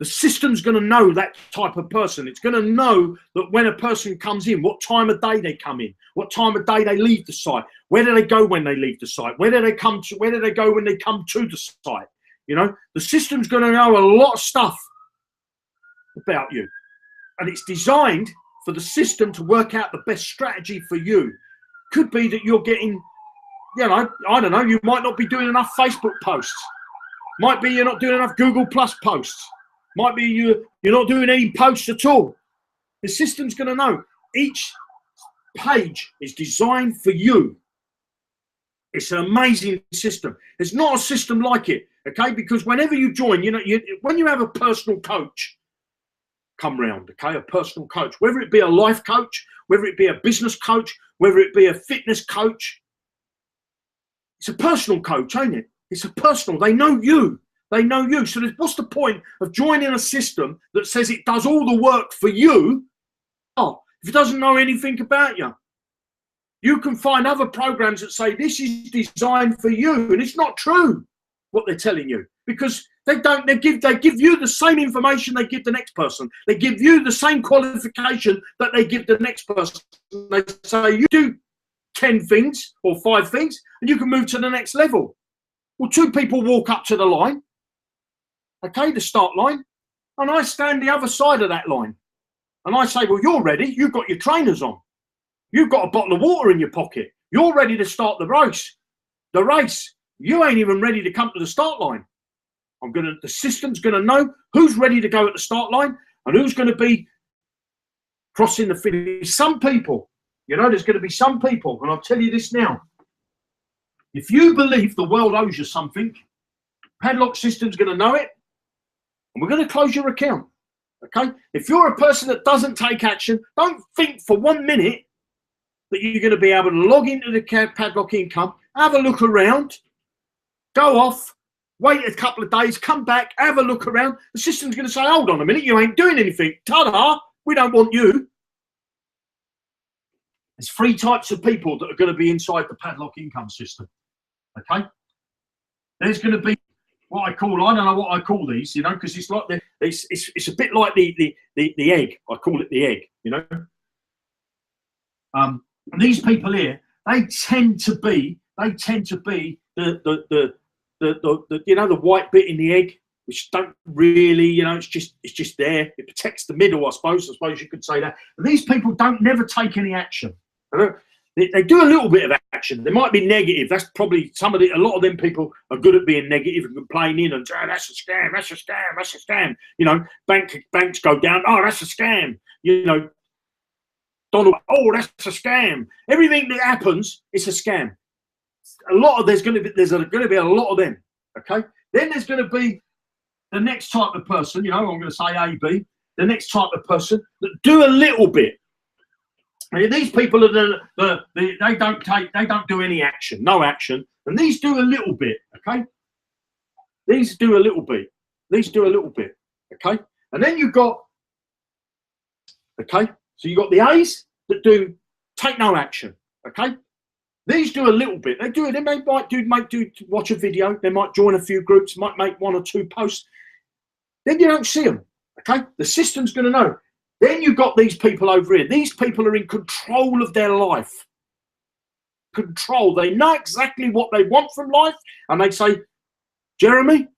The system's going to know that type of person. It's going to know that when a person comes in, what time of day they come in, what time of day they leave the site, where do they go when they leave the site, where do they come to, where do they go when they come to the site. You know, the system's going to know a lot of stuff about you, and it's designed for the system to work out the best strategy for you. Could be that you're getting, you know, I don't know, you might not be doing enough Facebook posts. Might be you're not doing enough Google Plus posts. Might be you're not doing any posts at all. The system's going to know. Each page is designed for you. It's an amazing system. There's not a system like it, okay? Because whenever you join, you know, when you have a personal coach come round, okay, a personal coach, whether it be a life coach, whether it be a business coach, whether it be a fitness coach, it's a personal coach, ain't it? It's a personal. They know you. They know you. So what's the point of joining a system that says it does all the work for you? Oh, if it doesn't know anything about you. You can find other programs that say this is designed for you, and it's not true what they're telling you, because they give you the same information they give the next person. They give you the same qualification that they give the next person. They say you do 10 things or 5 things and you can move to the next level. Well, 2 people walk up to the line, okay, the start line, and I stand the other side of that line. And I say, well, you're ready. You've got your trainers on. You've got a bottle of water in your pocket. You're ready to start the race. The race. You ain't even ready to come to the start line. The system's going to know who's ready to go at the start line and who's going to be crossing the finish. Some people, you know, there's going to be some people, and I'll tell you this now. If you believe the world owes you something, Padlock system's going to know it, and we're going to close your account. Okay? If you're a person that doesn't take action, don't think for 1 minute that you're going to be able to log into the Padlock income, have a look around, go off, wait a couple of days, come back, have a look around. The system's going to say, hold on a minute, you ain't doing anything. Ta-da, we don't want you. There's 3 types of people that are going to be inside the Padlock income system. Okay? There's going to be what I call, I don't know what I call these, you know, because it's like it's a bit like the egg. I call it the egg, you know. These people here, they tend to be the you know, the white bit in the egg, which don't really, you know, it's just there. It protects the middle, I suppose you could say that. And these people don't never take any action. They do a little bit of action. They might be negative. That's probably a lot of them people are good at being negative and complaining and, oh, that's a scam, that's a scam, that's a scam. You know, banks go down, oh, that's a scam. You know, Donald, oh, that's a scam. Everything that happens, it's a scam. There's going to be a lot of them. Okay. Then there's going to be the next type of person. You know, I'm going to say A, B. The next type of person that do a little bit. And these people are they don't do any action, no action, and these do a little bit. Okay. These do a little bit. These do a little bit. Okay. And then you've got. Okay. So you've got the A's that do take no action. Okay. These do a little bit. They do it. They might watch a video. They might join a few groups. Might make 1 or 2 posts. Then you don't see them. Okay. The system's going to know. Then you've got these people over here. These people are in control of their life. Control. They know exactly what they want from life, and they say, Jeremy,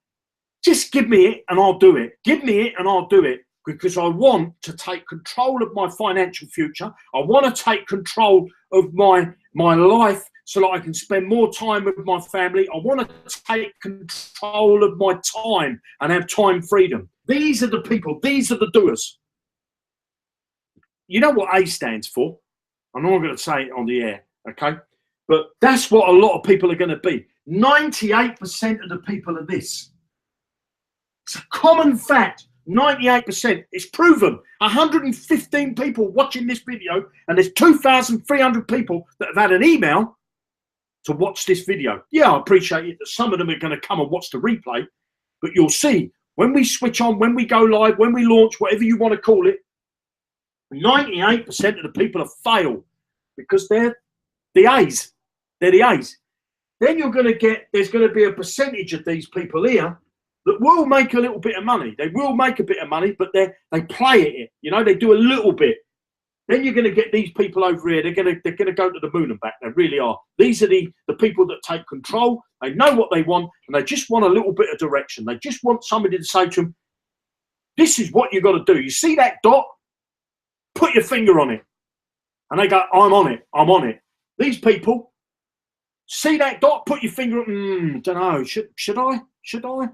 just give me it and I'll do it. Give me it and I'll do it. Because I want to take control of my financial future. I want to take control of my life so that I can spend more time with my family. I want to take control of my time and have time freedom. These are the people. These are the doers. You know what A stands for? I'm not going to say it on the air, okay? But that's what a lot of people are going to be. 98% of the people are this. It's a common fact. 98%. It's proven. 115 people watching this video, and there's 2,300 people that have had an email to watch this video. Yeah, I appreciate it that some of them are going to come and watch the replay, but you'll see when we switch on, when we go live, when we launch, whatever you want to call it, 98% of the people have failed because they're the A's. They're the A's. Then you're going to get, there's going to be a percentage of these people here that will make a little bit of money. They will make a bit of money, but they play at it. You know, they do a little bit. Then you're going to get these people over here. They're going to go to the moon and back. They really are. These are the people that take control. They know what they want, and they just want a little bit of direction. They just want somebody to say to them, this is what you've got to do. You see that dot? Put your finger on it. And they go, I'm on it. I'm on it. These people, see that dot? Put your finger on. Don't know. Should I? Should I?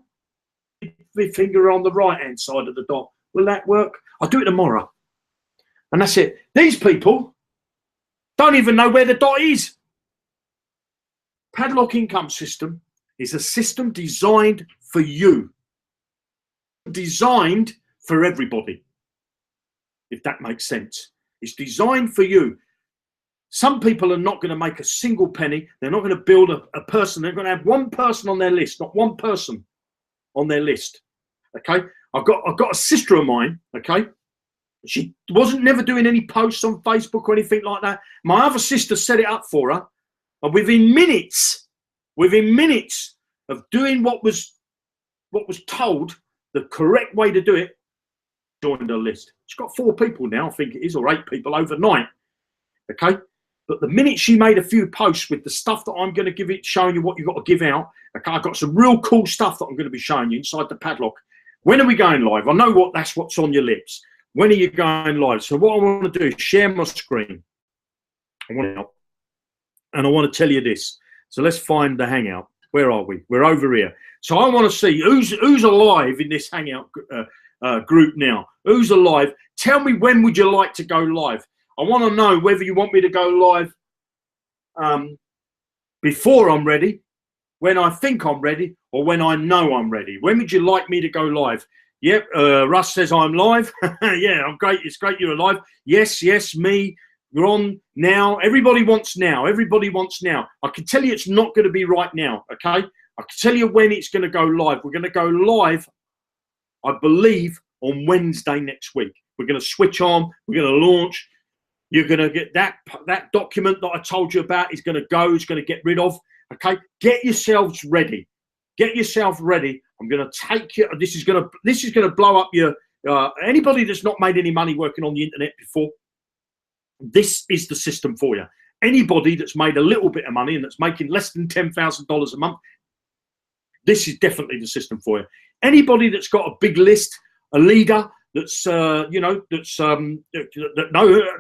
My finger on the right-hand side of the dot. Will that work? I'll do it tomorrow. And that's it. These people don't even know where the dot is. Padlock income system is a system designed for you. Designed for everybody. If that makes sense. It's designed for you. Some people are not going to make a single penny. They're not going to build a person. They're going to have one person on their list, not one person on their list. Okay. I've got a sister of mine. Okay. She wasn't never doing any posts on Facebook or anything like that. My other sister set it up for her. And within minutes of doing what was told, the correct way to do it, joined her list. She's got 4 people now, I think it is, or 8 people overnight. Okay. But the minute she made a few posts with the stuff that I'm going to give it, showing you what you've got to give out. Okay. I've got some real cool stuff that I'm going to be showing you inside the Padlock. When are we going live? I know that's what's on your lips. When are you going live? So what I want to do is share my screen. And I want to tell you this. So let's find the Hangout. Where are we? We're over here. So I want to see who's alive in this Hangout group now. Who's alive? Tell me, when would you like to go live? I want to know whether you want me to go live before I'm ready, when I think I'm ready, or when I know I'm ready. When would you like me to go live? Yep. Russ says I'm live. Yeah, I'm great. It's great you're alive. Yes, me. We're on now. Everybody wants now. Everybody wants now. I can tell you it's not going to be right now. Okay. I can tell you when it's going to go live. We're going to go live, I believe, on Wednesday next week. We're going to switch on. We're going to launch. You're going to get that document that I told you about is going to go. It's going to get rid of. Okay. Get yourselves ready. Get yourself ready. I'm going to take you. This is going to blow up your anybody that's not made any money working on the internet before. This is the system for you. Anybody that's made a little bit of money and that's making less than $10,000 a month, this is definitely the system for you. Anybody that's got a big list, a leader that's that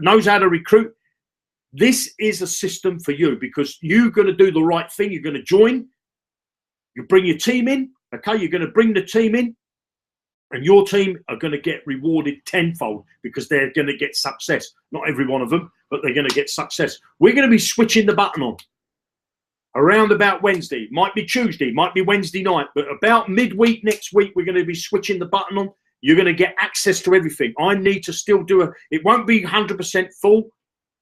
knows how to recruit, this is a system for you, because you're going to do the right thing. You're going to join. You bring your team in. Okay, you're going to bring the team in. And your team are going to get rewarded tenfold, because they're going to get success. Not every one of them, but they're going to get success. We're going to be switching the button on around about Wednesday. Might be Tuesday, might be Wednesday night, but about midweek next week, we're going to be switching the button on. You're going to get access to everything. I need to still do it won't be 100% full,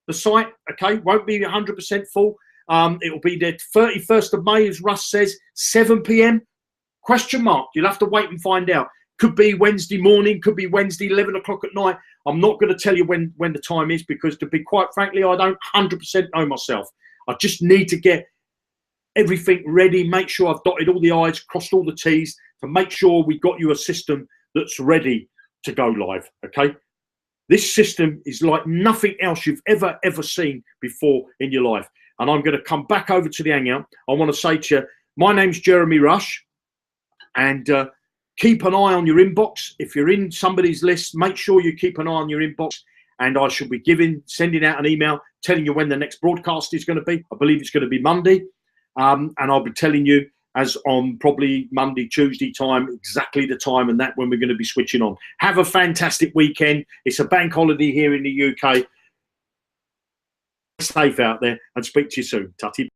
the site, okay? Won't be 100% full. It will be the 31st of May, as Russ says, 7 p.m. Question mark. You'll have to wait and find out. Could be Wednesday morning, could be Wednesday 11 o'clock at night. I'm not going to tell you when the time is, because, to be quite frankly, I don't 100% know myself. I just need to get everything ready, make sure I've dotted all the I's, crossed all the T's, to make sure we got you a system that's ready to go live, okay? This system is like nothing else you've ever seen before in your life. And I'm going to come back over to the Hangout. I want to say to you, my name's Jeremy Rush, and keep an eye on your inbox. If you're in somebody's list, make sure you keep an eye on your inbox, and I shall be sending out an email telling you when the next broadcast is going to be. I believe it's going to be Monday, and I'll be telling you, as on probably Monday, Tuesday time, exactly the time and that when we're going to be switching on. Have a fantastic weekend. It's a bank holiday here in the UK. Safe out there, and speak to you soon. Tutty.